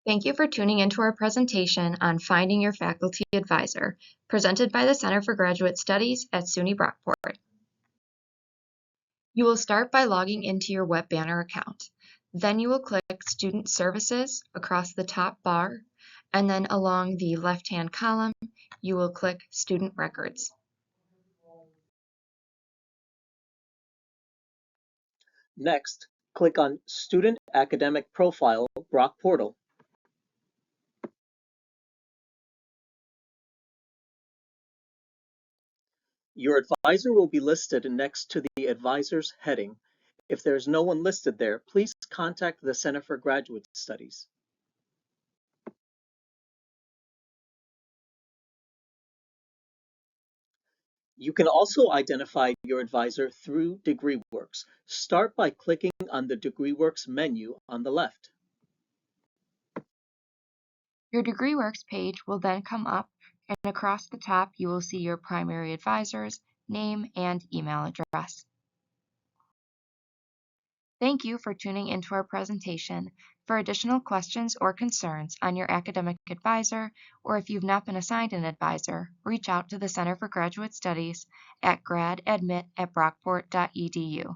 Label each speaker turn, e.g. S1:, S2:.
S1: Thank you for tuning into our presentation on Finding Your Faculty Advisor, presented by the Center for Graduate Studies at SUNY Brockport. You will start by logging into your Web Banner account. Then you will click Student Services across the top bar, and then along the left-hand column, you will click Student Records.
S2: Next, click on Student Academic Profile Brock Portal. Your advisor will be listed next to the Advisors heading. If there is no one listed there, please contact the Center for Graduate Studies. You can also identify your advisor through DegreeWorks. Start by clicking on the DegreeWorks menu on the left.
S1: Your DegreeWorks page will then come up, and across the top you will see your primary advisor's name and email address. Thank you for tuning into our presentation. For additional questions or concerns on your academic advisor, or if you've not been assigned an advisor, reach out to the Center for Graduate Studies at gradadmit@brockport.edu.